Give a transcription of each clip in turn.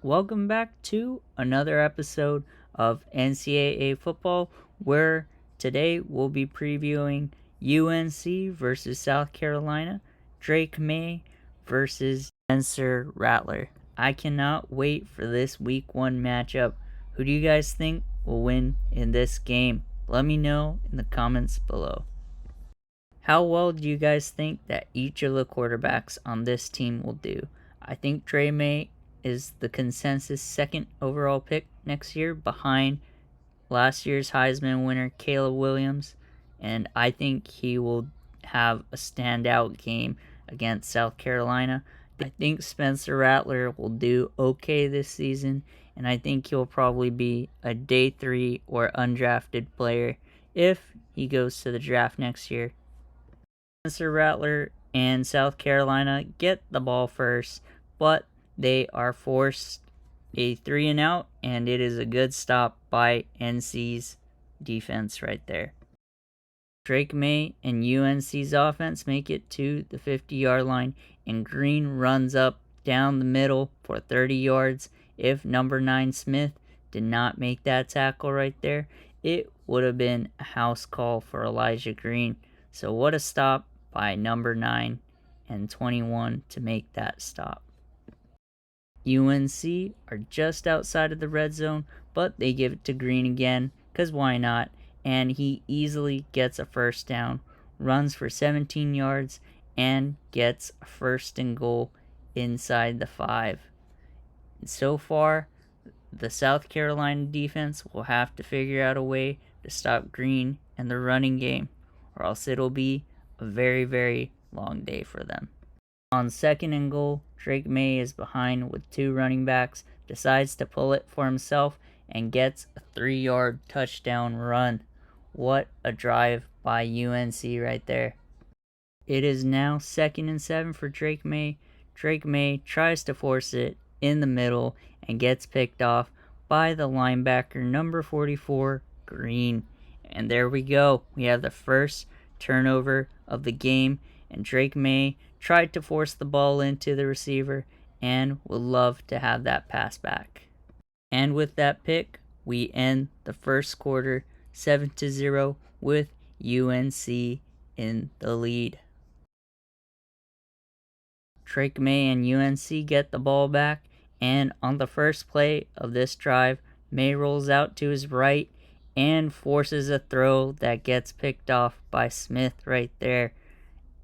Welcome back to another episode of NCAA football, where today we'll be previewing UNC versus South Carolina, Drake May versus Spencer Rattler. I cannot wait for this week one matchup. Who do you guys think will win in this game? Let me know in the comments below. How well do you guys think that each of the quarterbacks on this team will do? I think Dre May is the consensus second overall pick next year behind last year's Heisman winner Caleb Williams, and I think he will have a standout game against South Carolina. I think Spencer Rattler will do okay this season, and I think he'll probably be a day 3 or undrafted player if he goes to the draft next year. Spencer Rattler and South Carolina get the ball first, but they are forced a 3-and-out, and it is a good stop by NC's defense right there. Drake May and UNC's offense make it to the 50-yard line, and Green runs up down the middle for 30 yards. If number 9 Smith did not make that tackle right there, it would have been a house call for Elijah Green. So what a stop by number 9 and 21 to make that stop. UNC are just outside of the red zone, but they give it to Green again, because why not? And he easily gets a first down, runs for 17 yards, and gets a 1st and goal inside the 5. And so far, the South Carolina defense will have to figure out a way to stop Green and the running game, or else it'll be a very, very long day for them. On 2nd and goal, Drake May is behind with 2 running backs, decides to pull it for himself, and gets a 3-yard touchdown run. What a drive by UNC right there. It is now 2nd and 7 for Drake May. Drake May tries to force it in the middle and gets picked off by the linebacker number 44, Green. And there we go. We have the first turnover of the game, and Drake May tried to force the ball into the receiver and would love to have that pass back. And with that pick, we end the first quarter 7-0 with UNC in the lead. Drake May and UNC get the ball back, and on the first play of this drive, May rolls out to his right and forces a throw that gets picked off by Smith right there.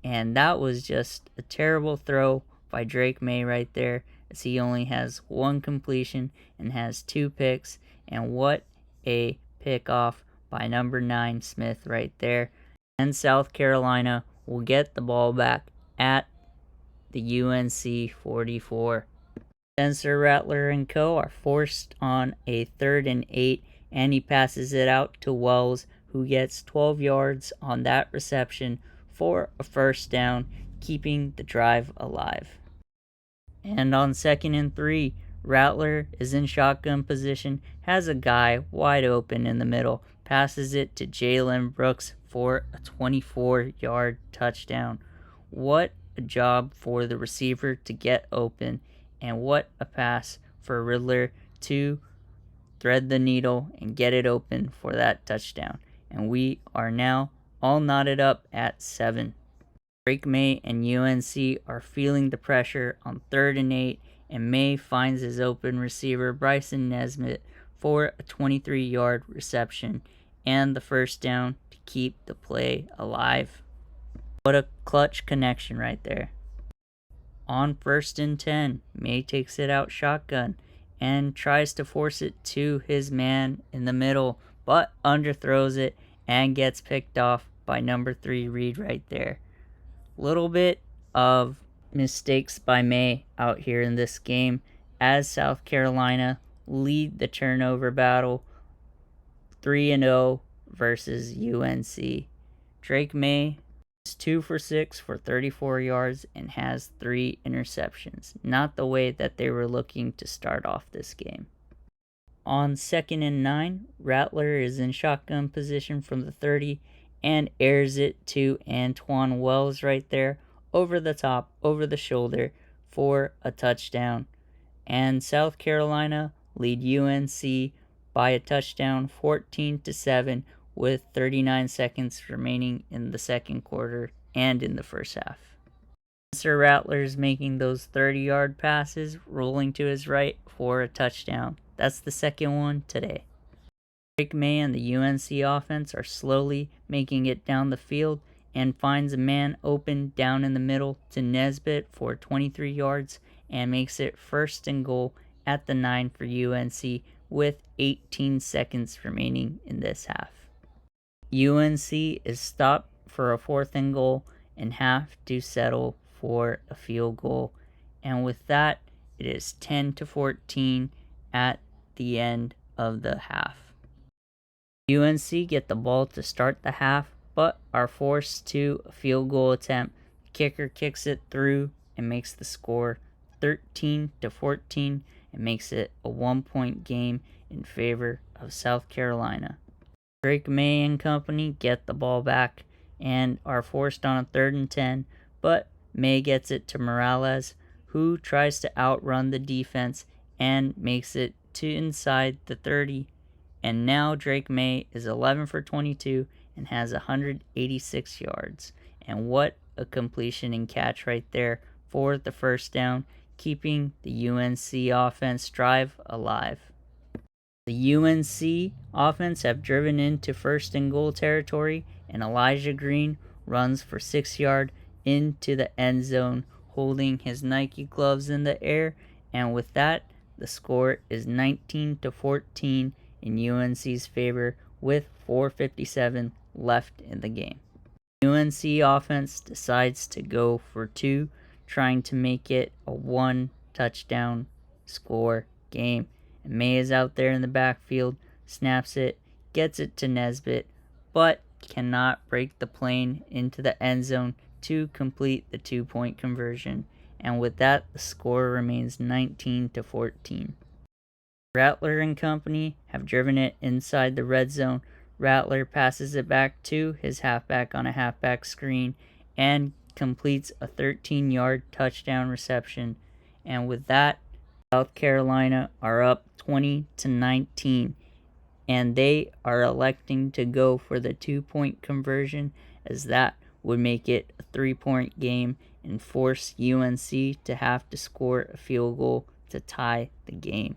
And that was just a terrible throw by Drake May right there, as he only has 1 completion and has 2 picks. And what a pick-off by number 9 Smith right there. And South Carolina will get the ball back at the UNC 44. Spencer Rattler and co. are forced on a 3rd and 8, and he passes it out to Wells, who gets 12 yards on that reception for a first down, keeping the drive alive. And on 2nd and 3, Rattler is in shotgun position, has a guy wide open in the middle, passes it to Jalen Brooks for a 24-yard touchdown. What a job for the receiver to get open, and what a pass for Rattler to thread the needle and get it open for that touchdown. And we are now all knotted up at 7. Drake May and UNC are feeling the pressure on 3rd and 8, and May finds his open receiver Bryson Nesbitt for a 23-yard reception and the first down to keep the play alive. What a clutch connection right there. On 1st and 10, May takes it out shotgun and tries to force it to his man in the middle, but underthrows it and gets picked off by number 3 Reed right there. Little bit of mistakes by May out here in this game, as South Carolina lead the turnover battle 3-0 versus UNC. Drake May is 2 for 6 for 34 yards and has 3 interceptions. Not the way that they were looking to start off this game. On 2nd and 9, Rattler is in shotgun position from the 30 and airs it to Antoine Wells right there, over the top, over the shoulder, for a touchdown. and South Carolina lead UNC by a touchdown 14-7 with 39 seconds remaining in the second quarter and in the first half. Mr. Rattler's making those 30-yard passes, rolling to his right for a touchdown. That's the second one today. Drake May and the UNC offense are slowly making it down the field and finds a man open down in the middle to Nesbitt for 23 yards and makes it first and goal at the 9 for UNC with 18 seconds remaining in this half. UNC is stopped for a fourth and goal and have to settle for a field goal, and with that it is 10-14 at the end of the half. UNC get the ball to start the half, but are forced to a field goal attempt. The kicker kicks it through and makes the score 13-14 and makes it a 1-point game in favor of South Carolina. Drake May and company get the ball back and are forced on a 3rd and 10, but May gets it to Morales, who tries to outrun the defense and makes it to inside the 30. And now Drake May is 11 for 22 and has 186 yards. And what a completion and catch right there for the first down, keeping the UNC offense drive alive. The UNC offense have driven into first and goal territory, and Elijah Green runs for 6 yards into the end zone, holding his Nike gloves in the air, and with that, the score is 19-14 in UNC's favor with 4:57 left in the game. UNC offense decides to go for 2, trying to make it a 1-touchdown score game. And May is out there in the backfield, snaps it, gets it to Nesbitt, but cannot break the plane into the end zone to complete the 2-point conversion. And with that, the score remains 19-14. Rattler and company have driven it inside the red zone. Rattler passes it back to his halfback on a halfback screen and completes a 13-yard touchdown reception. And with that, South Carolina are up 20-19, and they are electing to go for the 2-point conversion, as that would make it a 3-point game and force UNC to have to score a field goal to tie the game.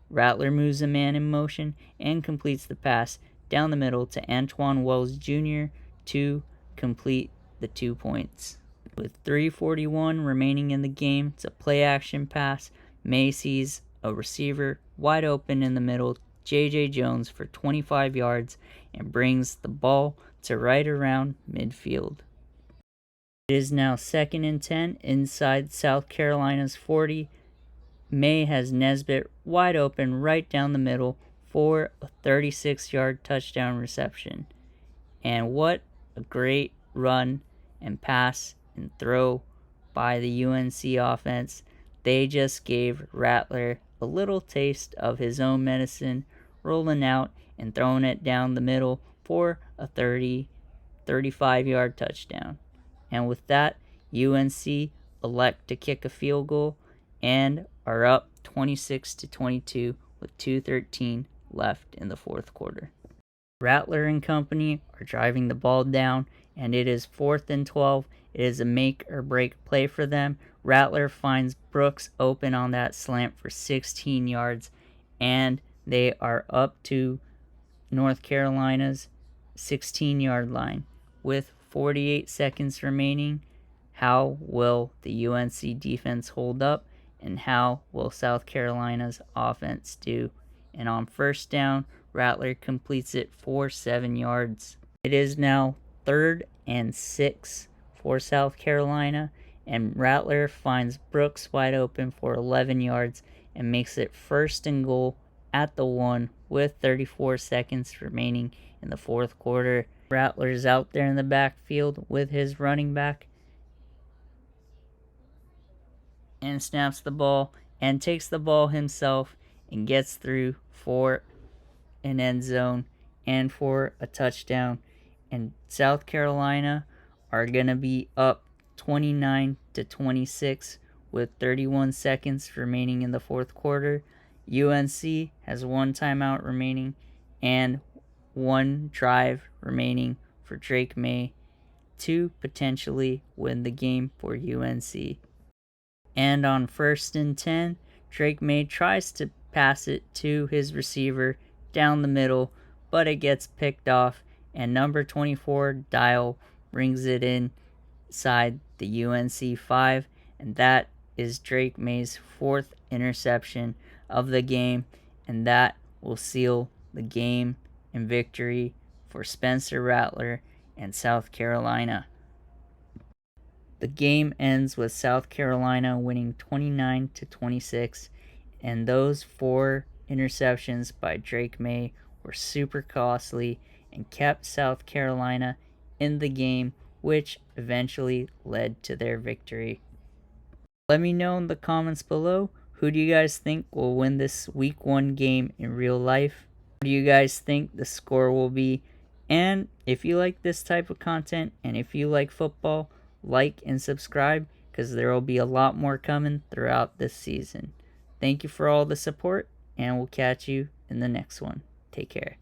Rattler moves a man in motion and completes the pass down the middle to Antoine Wells Jr. to complete the 2 points. With 3:41 remaining in the game, it's a play-action pass. May sees a receiver wide open in the middle, J.J. Jones, for 25 yards and brings the ball to right around midfield. It is now 2nd and 10 inside South Carolina's 40. May has Nesbitt wide open right down the middle for a 36-yard touchdown reception. And what a great run and pass and throw by the UNC offense. They just gave Rattler a little taste of his own medicine, rolling out and throwing it down the middle for a 35-yard touchdown. And with that, UNC elect to kick a field goal and are up 26-22 with 2:13 left in the fourth quarter. Rattler and company are driving the ball down, and it is 4th and 12. It is a make or break play for them. Rattler finds Brooks open on that slant for 16 yards, and they are up to North Carolina's 16-yard line with 48 seconds remaining. How will the UNC defense hold up, and how will South Carolina's offense do? And on first down, Rattler completes it for 7 yards. It is now 3rd and 6 for South Carolina, and Rattler finds Brooks wide open for 11 yards and makes it 1st and goal at the 1 with 34 seconds remaining in the fourth quarter. Rattler's out there in the backfield with his running back and snaps the ball and takes the ball himself and gets through for an end zone and for a touchdown. And South Carolina are going to be up 29-26 with 31 seconds remaining in the fourth quarter. UNC has one timeout remaining and one drive remaining for Drake May to potentially win the game for UNC. And on 1st and 10, Drake May tries to pass it to his receiver down the middle, but it gets picked off, and number 24, Dial, brings it inside the UNC 5, and that is Drake May's 4th interception of the game, and that will seal the game and victory for Spencer Rattler and South Carolina. The game ends with South Carolina winning 29-26, and those 4 interceptions by Drake May were super costly and kept South Carolina in the game, which eventually led to their victory. Let me know in the comments below, who do you guys think will win this week 1 game in real life? What do you guys think the score will be? And if you like this type of content and if you like football, like and subscribe, because there will be a lot more coming throughout this season. Thank you for all the support, and we'll catch you in the next one. Take care.